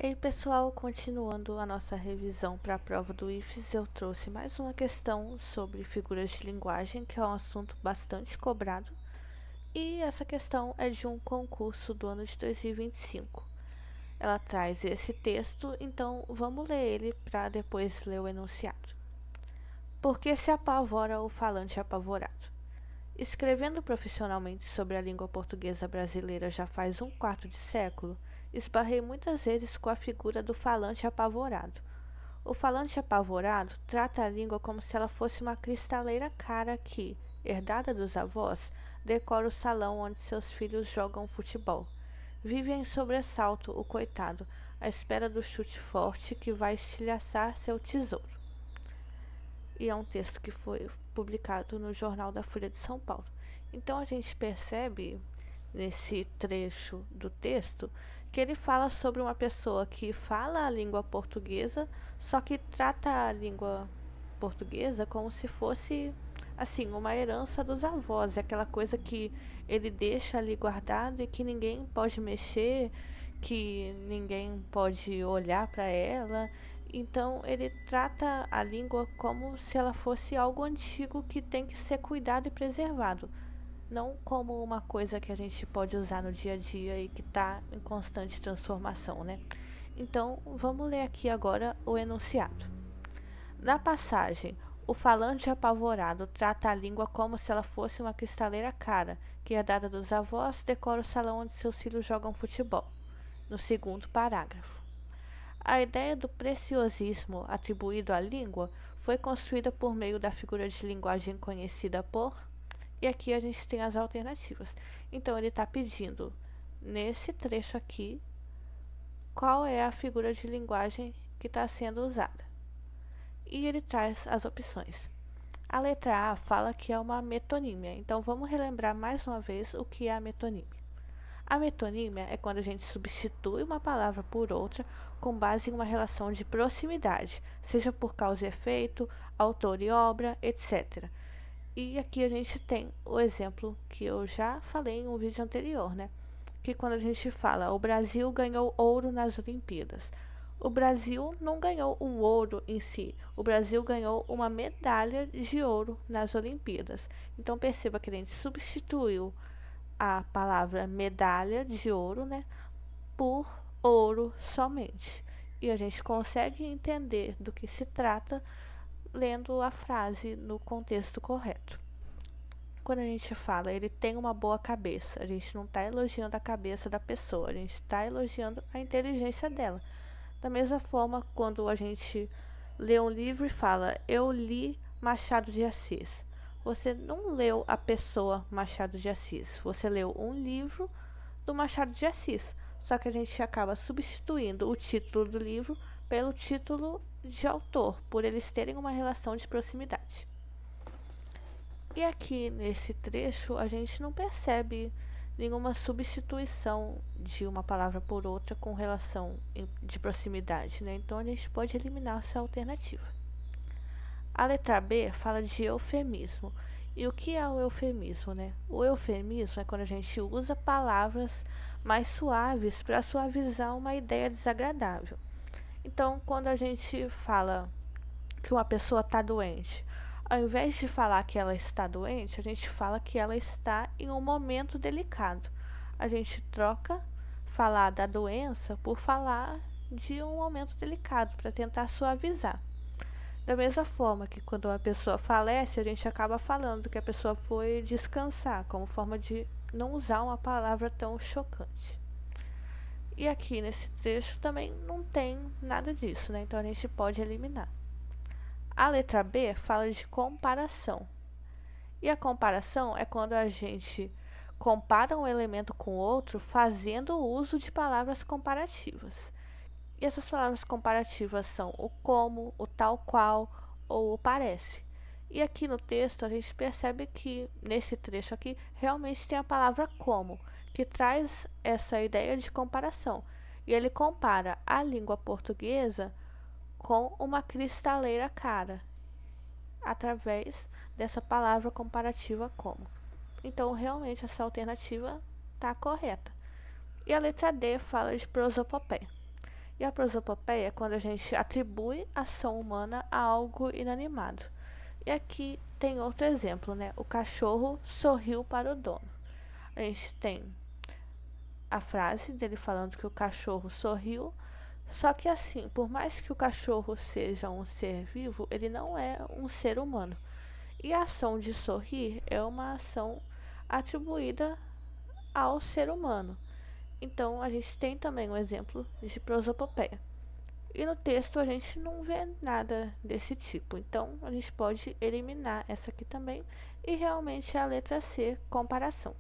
Ei pessoal, continuando a nossa revisão para a prova do IFES, eu trouxe mais uma questão sobre figuras de linguagem, que é um assunto bastante cobrado, e essa questão é de um concurso do ano de 2025. Ela traz esse texto, então vamos ler ele para depois ler o enunciado. Por que se apavora o falante apavorado? Escrevendo profissionalmente sobre a língua portuguesa brasileira já faz um quarto de século, esbarrei muitas vezes com a figura do falante apavorado. O falante apavorado trata a língua como se ela fosse uma cristaleira cara que, herdada dos avós, decora o salão onde seus filhos jogam futebol. Vive em sobressalto o coitado, à espera do chute forte que vai estilhaçar seu tesouro. E é um texto que foi publicado no Jornal da Folha de São Paulo. Então a gente percebe nesse trecho do texto que ele fala sobre uma pessoa que fala a língua portuguesa, só que trata a língua portuguesa como se fosse assim uma herança dos avós, aquela coisa que ele deixa ali guardado e que ninguém pode mexer, que ninguém pode olhar para ela. Então ele trata a língua como se ela fosse algo antigo que tem que ser cuidado e preservado, não como uma coisa que a gente pode usar no dia a dia e que está em constante transformação, né? Então vamos ler aqui agora o enunciado. Na passagem, o falante apavorado trata a língua como se ela fosse uma cristaleira cara, que herdada dos avós decora o salão onde seus filhos jogam futebol. No segundo parágrafo. A ideia do preciosismo atribuído à língua foi construída por meio da figura de linguagem conhecida por. E aqui a gente tem as alternativas. Então ele está pedindo, nesse trecho aqui, qual é a figura de linguagem que está sendo usada. E ele traz as opções. A letra A fala que é uma metonímia. Então vamos relembrar mais uma vez o que é a metonímia. A metonímia é quando a gente substitui uma palavra por outra com base em uma relação de proximidade, seja por causa e efeito, autor e obra, etc. E aqui a gente tem o exemplo que eu já falei em um vídeo anterior, né? Que quando a gente fala o Brasil ganhou ouro nas Olimpíadas. O Brasil não ganhou o ouro em si, o Brasil ganhou uma medalha de ouro nas Olimpíadas. Então perceba que a gente substituiu a palavra medalha de ouro, né, por ouro somente. E a gente consegue entender do que se trata lendo a frase no contexto correto. Quando a gente fala ele tem uma boa cabeça, a gente não está elogiando a cabeça da pessoa, a gente está elogiando a inteligência dela. Da mesma forma, quando a gente lê um livro e fala eu li Machado de Assis, você não leu a pessoa Machado de Assis, você leu um livro do Machado de Assis, só que a gente acaba substituindo o título do livro pelo título de autor, por eles terem uma relação de proximidade. E aqui nesse trecho a gente não percebe nenhuma substituição de uma palavra por outra com relação de proximidade, né? Então a gente pode eliminar essa alternativa. A letra B fala de eufemismo. E o que é o eufemismo, né? O eufemismo é quando a gente usa palavras mais suaves para suavizar uma ideia desagradável. Então, quando a gente fala que uma pessoa está doente, ao invés de falar que ela está doente, a gente fala que ela está em um momento delicado. A gente troca falar da doença por falar de um momento delicado, para tentar suavizar. Da mesma forma que quando uma pessoa falece, a gente acaba falando que a pessoa foi descansar, como forma de não usar uma palavra tão chocante. E aqui nesse trecho também não tem nada disso, né? Então a gente pode eliminar. A letra B fala de comparação. E a comparação é quando a gente compara um elemento com outro fazendo uso de palavras comparativas. E essas palavras comparativas são o como, o tal qual ou o parece. E aqui no texto a gente percebe que, nesse trecho aqui, realmente tem a palavra como, que traz essa ideia de comparação. E ele compara a língua portuguesa com uma cristaleira cara, através dessa palavra comparativa como. Então, realmente, essa alternativa está correta. E a letra D fala de prosopopeia. E a prosopopeia é quando a gente atribui ação humana a algo inanimado. E aqui tem outro exemplo, né? O cachorro sorriu para o dono. A gente tem a frase dele falando que o cachorro sorriu, só que assim, por mais que o cachorro seja um ser vivo, ele não é um ser humano. E a ação de sorrir é uma ação atribuída ao ser humano. Então a gente tem também um exemplo de prosopopeia. E no texto a gente não vê nada desse tipo. Então a gente pode eliminar essa aqui também. E realmente a letra C, comparação.